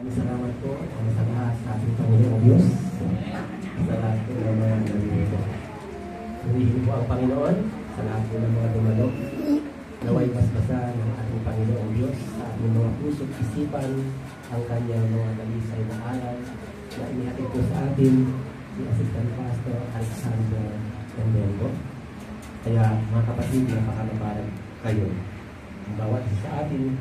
Salamat po sa lahat sa ating Panginoong Diyos. Sa lahat po ng mga nalilito. Purihin po ang Panginoon sa lahat po ng mga dumalo. Naway basbasan ng ating Panginoong Diyos sa ating mga puso't isipan ang kanyang mga nalisay na aral na inihatid po sa atin si Assistant Pastor Alexander Mendoza. Kaya mga kapatid, napakalabaran kayo. Ang bawat isa sa atin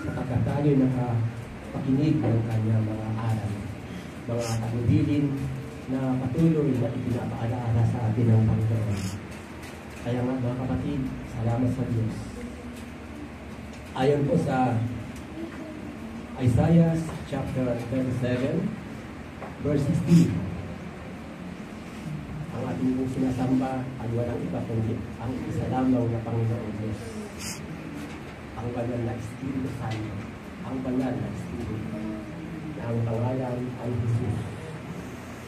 sapagkat tayo nakapakinig ng kanyang mga aral, mga tagubilin na patuloy na ipinapaalaala sa atin ng Panginoon. Kaya mga kapatid, salamat sa Diyos. Ayon po sa Isaiah chapter 37, verse 16, ang ating pong sinasamba ay walang iba kundi ang isa lamang na Panginoong Diyos. Ang banal na Espiritu Santo, ang banal na Espiritu, na ang pangalan ay Jesus.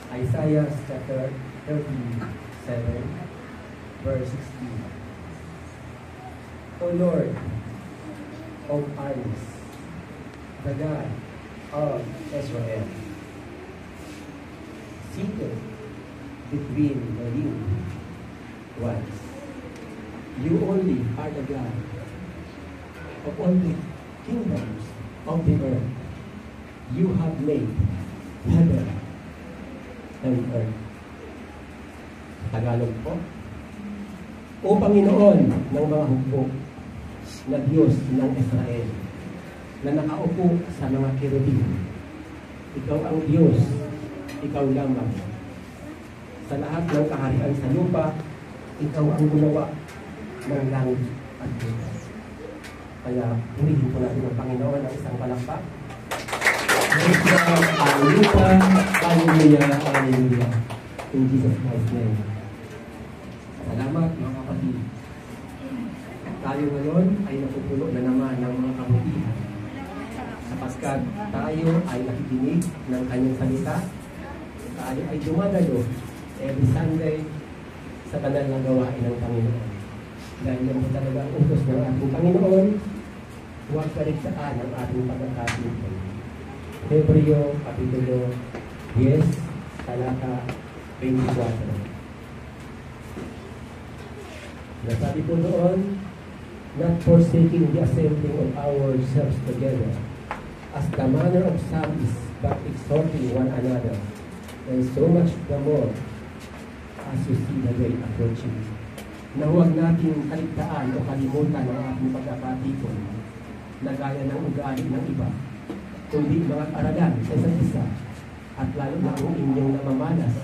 Isaiah chapter 37, verse 16. O Lord of armies, the God of Israel, seated between the living ones, you only are the God of all the kingdoms of the earth. You have made heaven and earth. Tagalog po. O Panginoon ng mga hukbo na Diyos ng Israel, na nakaupo sa mga kerubin, ikaw ang Diyos, ikaw lamang. Sa lahat ng kaharian sa lupa, ikaw ang gumawa ng langit at lupa. Kaya purihin po natin ang Panginoon ng isang palakpak. Hallelujah, hallelujah, hallelujah. In Jesus Christ's name. Salamat mga kapatid. Tayo ngayon ay napupuno na naman ng mga kabutihan. Sapagkat tayo ay nakikinig ng kanyang salita. Tayo ay dumadalo every Sunday sa banal na gawain ng Panginoon. Dahil yan po talaga ang utos ng ating Panginoon, huwag kaligtaan ang ating pagkakatipon. Hebreo, Kapitulo 10, talata 24. Nasabi po doon, not forsaking the assembling of ourselves together, as the manner of some is, but exhorting one another, and so much the more as you see the day approaching. Na huwag nating kaligtaan o kalimutan ang ating pagkakatipon na gaya ng ugali ng iba, kundi mga aralan sa isa't isa, at lalo na ang inyong namamalas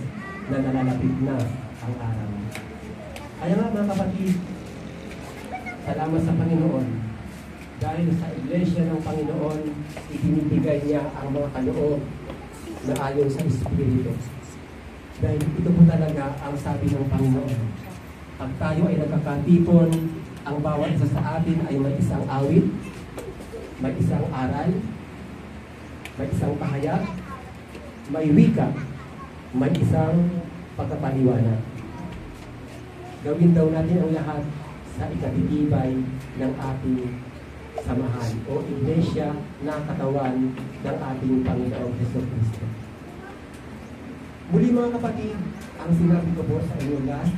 na nalalapit na ang araw. Kaya nga mga kapatid, salamat sa Panginoon dahil sa Iglesia ng Panginoon, ibinibigay niya ang mga kaloob na ayon sa Espiritu. Dahil ito po talaga ang sabi ng Panginoon. Pag tayo ay nagkakatipon, ang bawat isa sa atin ay may isang awit, may isang aral, may isang pahayag, may wika, may isang pagkapaliwanag. Gawin daw natin ang lahat sa ikatitibay ng ating samahan o Iglesia na katawan ng ating Panginoong Jesucristo. Muli mga kapatid, ang sinabi ko po sa inyo lahat,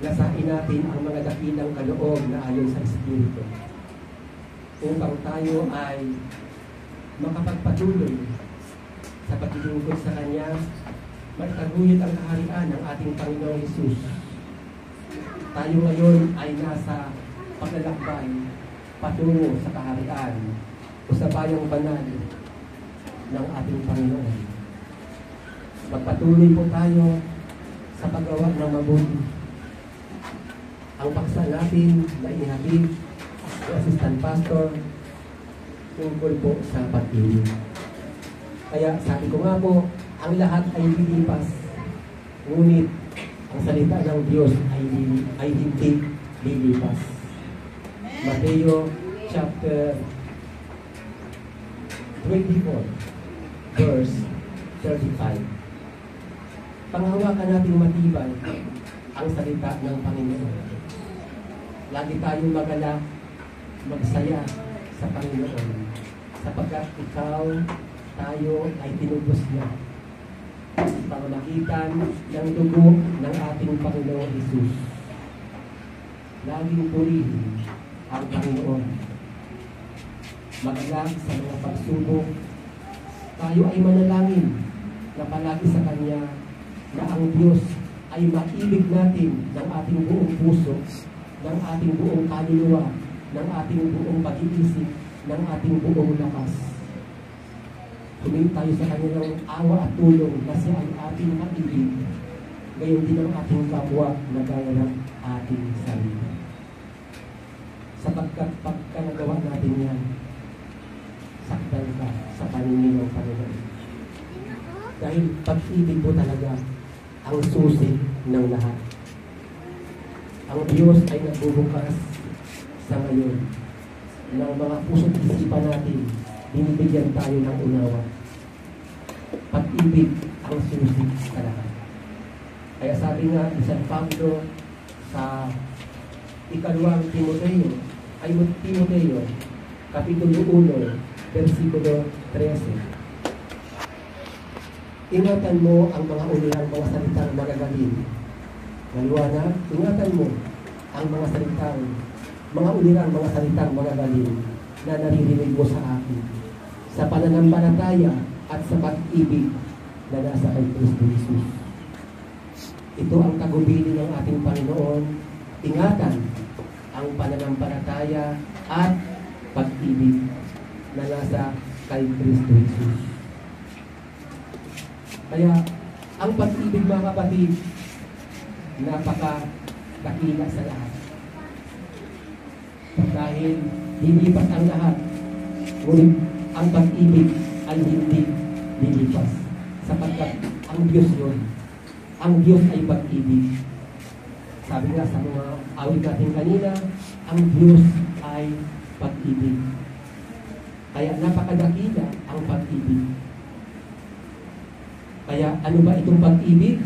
lasain natin ang mga dakilang kaloob na ayon sa Espiritu upang tayo ay makapagpatuloy sa paglilingkod sa Kanya, magtaguyod ang kaharian ng ating Panginoong Jesus. Tayo ngayon ay nasa paglalakbay patungo sa kaharian o sa bayang banal ng ating Panginoon. Magpatuloy po tayo sa paggawa ng mabuti. Ang paksa natin na inihatid si Assistant Pastor tungkol po sa pag-ibig. Kaya sabi ko nga po, ang lahat ay lilipas. Ngunit ang salita ng Diyos ay hindi lilipas. Mateo chapter 24, verse 35. Panghawakan natin matibay ang salita ng Panginoon. Lagi tayong magalak, magsaya sa Panginoon, sapagkat ikaw tayo ay tinubos niya. Pamamagitan ng dugo ng ating Panginoong Hesus. Laging purihin ang Panginoon. Mag-alak sa mga pagsubok. Tayo ay manalangin na palagi sa Kanya na ang Diyos ay maibig natin ng ating buong puso, ng ating buong kaluluwa, ng ating buong pag-iisip, ng ating buong lakas. Humingi tayo sa Kanya ng awa at tulong na Siya ay ating maibig, gayon din ang ating kapwa na gaya ng ating sarili. Sapagkat pagka nagawa natin yan, saktan ka sa paningin ng Panginoon. Dahil pag-ibig mo talaga ang susi ng lahat. Ang Diyos ay nagbubukas sa ngayon ng mga puso't isipan natin, binibigyan tayo ng unawa. Pag-ibig ang susi sa lahat. Kaya sabi nga ni San Pablo sa ikalawang Timoteo, Kapitulo 1, versikulo 13. Ingatan mo ang mga ulirang mga salitang magagaling. Maliwanag, ingatan mo ang mga salitang, mga ulirang mga salitang magagaling na naririnig mo sa akin, sa pananampalataya at sa pag-ibig na nasa kay Kristo Jesus. Ito ang tagubilin ng ating Panginoon. Ingatan ang pananampalataya at pag-ibig na nasa kay Kristo Jesus. Kaya, ang pag-ibig mga kapatid, napaka-dakila sa lahat. Dahil lilipas ang lahat, ngunit ang pag-ibig ay hindi lilipas. Sapagkat ang Diyos yun. Ang Diyos ay pag-ibig. Sabi nga sa mga awit natin kanina, ang Diyos ay pag-ibig. Kaya napakadakila ang pag-ibig. Kaya ano ba itong pag-ibig?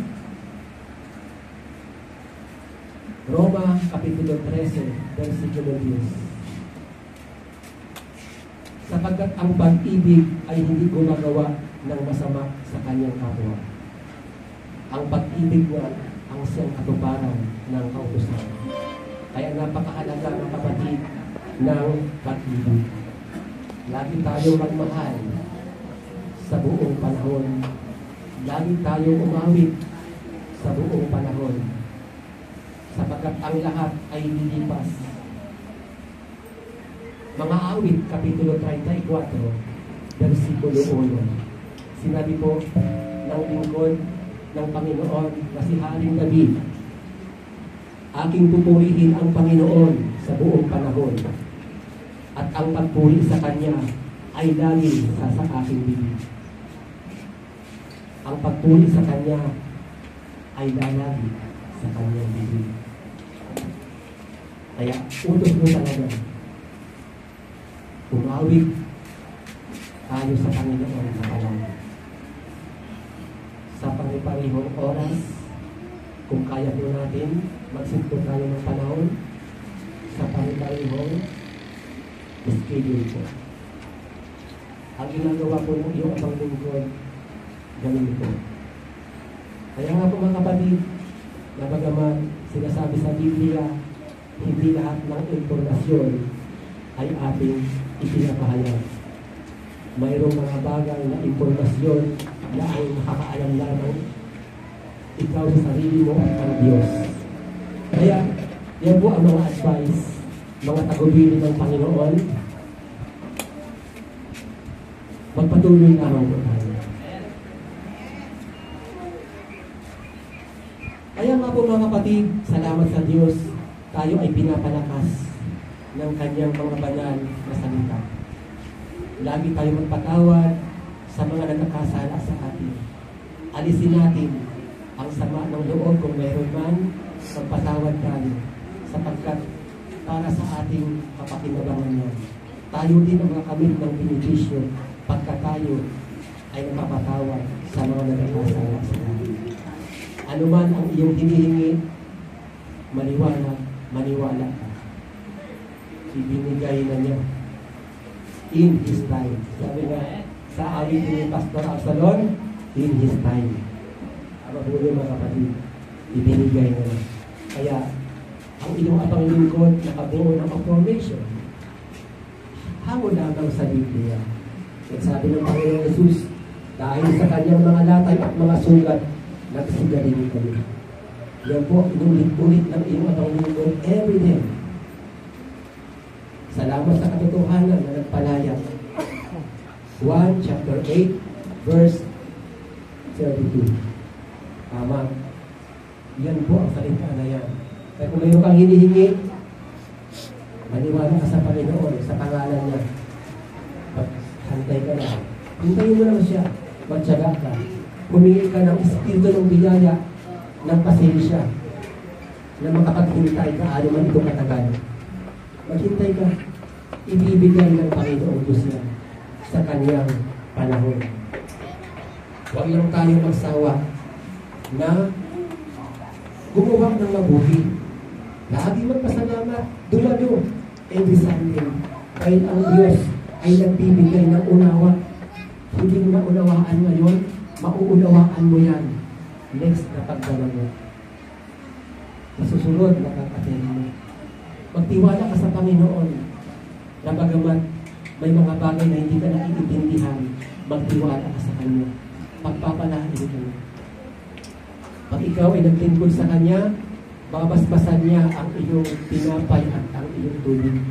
Roma, Kapitulo 13, versikulo 10. Sapagkat ang pag-ibig ay hindi gumagawa ng masama sa kanyang kapwa. Ang pag-ibig nga ang siyang katuparan ng kautusan. Kaya napakahalaga ng kapatid ng pag-ibig. Lagi tayong magmahal sa buong panahon. Lagi tayong umawit sa buong panahon. Sapagkat ang lahat ay lilipas. Mga awit, Kapitulo 34, versikulo 1. Sinabi po ng lingkod ng Panginoon na si Haring David, aking pupurihin ang Panginoon sa buong panahon, at ang pagpuri sa Kanya ay lagi sa aking bibig. Ang pagpuri sa Kanya ay lalagi sa Kanyang bibig. Kaya utos mo talaga, umawit tayo sa Panginoon na panahon. Sa pare-parehong oras, kung kaya po natin, magsinto tayo ng panahon sa pare-parehong schedule po. Ang ginagawa po ng iyong abang lingkod, ganun po. Kaya nga po mga kapatid, na bagaman sinasabi sa Biblia, hindi lahat ng impormasyon ay ating ipinapahayag. Mayroong mga bagay na impormasyon na ay makakaalam lamang ikaw sa sarili mo at ang Diyos. Kaya, yan po ang mga advice, mga tagubilin ng Panginoon. Magpatuloy lamang po tayo. Kaya nga po mga kapatid, salamat sa Diyos, tayo ay pinapalakas ng Kanyang mga banal na salita. Lagi tayo magpatawad sa mga nagkakasala sa atin. Alisin natin ang sama ng loob kung mayroon man, magpatawad tayo sapagkat para sa ating kapakinabangan yan. Tayo din ang makamit ng benepisyo pagka tayo ay napapatawad sa mga nagkakasala sa atin. Ano man ang iyong hinihingi, maniwala ka. Ibinigay na niya in His time. Sabi nga sa awitin ni Pastor Absalon, in His time. Ang mabuhay mga kapatid, ibinigay na. Kaya, ang iyong abang lingkod nakabuo ng affirmation. Hango lamang sa Biblia. At sabi ng Panginoon Jesus, dahil sa kanyang mga latay at mga sugat, nagsigaling kami. Yan po, inulit-ulit ng iyong abang lingkod every day. Salamat sa katotohanan na nagpalaya. 1 chapter 8, verse 32. Tama. Yan po ang salita na yan. Kaya kung mayroon kang hinihingi, maniwala ka sa Panginoon, sa pangalan niya. Hantay ka lang. Hintayin mo lang siya. Magtyaga ka. Humingi ka ng espiritu ng biyaya, ng pasensya, na makapaghintay ka, ano man ito katagal. Maghintay ka. Ibibigay ng Panginoon Diyos niya sa kanyang panahon. Huwag lang tayo magsawa na gumawa ng mabuhi. Lagi magpasalamat, dumalo, every Sunday. Dahil ang Diyos ay nagbibigay ng unawa. Hindi mo na unawaan ngayon, mauunawaan mo yan next na pagdala mo. Sa susunod na kakatin mo. Magtiwala ka sa Panginoon na bagamat may mga bagay na hindi ka naiintindihan, magtiwala ka sa Kanya. Pagpapalain ka. Pag ikaw ay naglingkod sa Kanya, babasbasan niya ang iyong tinapay at ang iyong tubig.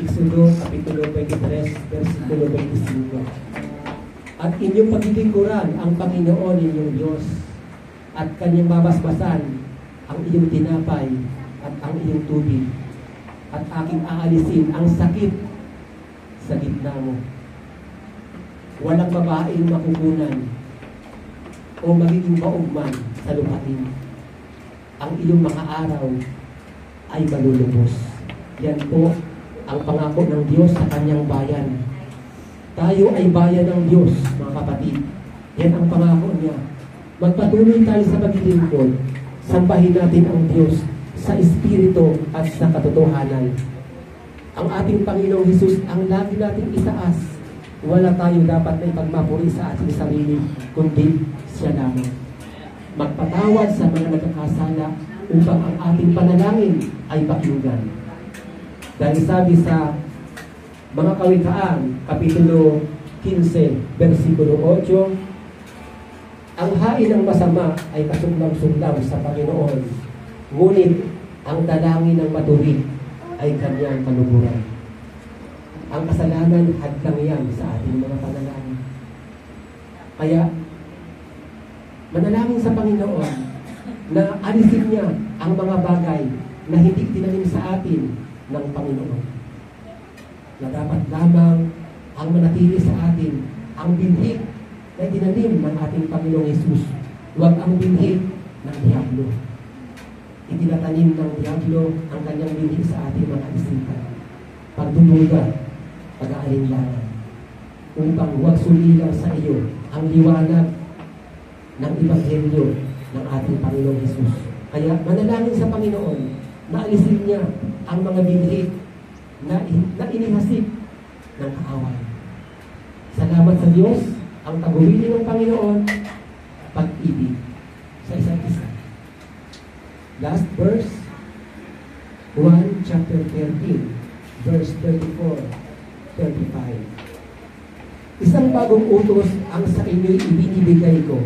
Exodo, Kapitulo 23, versikulo 25. At inyong paglilingkuran ang Panginoon inyong Diyos, at Kanyang babasbasan ang iyong tinapay at ang iyong tubig, at aking aalisin ang sakit sa gitna mo. Walang babaeng makukunan o magiging baugman sa lupain. Ang iyong mga araw ay malulubos. Yan po ang pangako ng Diyos sa kanyang bayan. Tayo ay bayan ng Diyos, mga kapatid. Yan ang pangako niya. Magpatuloy tayo sa paglilingkod. Sambahin natin ang Diyos sa Espiritu at sa katotohanan. Ang ating Panginoong Hesus ang lagi nating itaas. Wala tayo dapat na ipagmapuri sa ating sarili, kundi siya lamang. Magpatawad sa mga nagkakasala upang ang ating panalangin ay pakinggan. Dahil sabi sa mga Kawikaan, Kapitulo 15, versikulo 8, ang hain ng masama ay kasumlam-sumlam sa Panginoon, ngunit ang dalangin ng matuwid ay kanyang kaluguran. Ang kasalanan hadlang yan sa ating mga panalangin. Kaya, manalangin sa Panginoon na alisin niya ang mga bagay na hindi tinanim sa atin ng Panginoon. Na dapat lamang ang manatili sa atin ang binhi na itinanim ng ating Panginoong Hesus. Huwag ang binhi ng Diablo. Itinatanim ng Diablo ang kanyang binhi sa ating mga isipan. Pagdududa, pag-aalinlangan, upang huwag sulilang sa iyo ang liwanag ng Ebanghelyo ng ating Panginoong Hesus. Kaya manalangin sa Panginoon na alisin niya ang mga binhi na inihasik ng kaaway. Salamat sa Diyos, ang tagubilin ng Panginoon, pag-ibig sa isa't isa. Last verse, 1 chapter 13, verse 34, 35. Isang bagong utos ang sa inyo'y ibinibigay ko,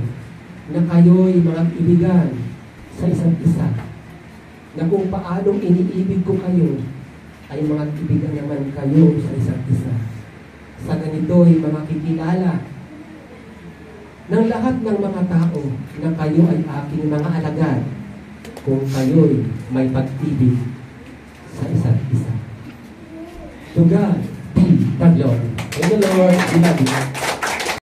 na kayo'y mag-ibigan sa isa't isa, na kung paanong iniibig ko kayo, ay mag-ibigan naman kayo sa isa't isa. Sa ganito'y makikilala ng lahat ng mga tao na kayo ay aking mga alagad, kung kayo'y may pag-ibig sa isa't isa. To God be the glory. Thank you, Lord. We love you.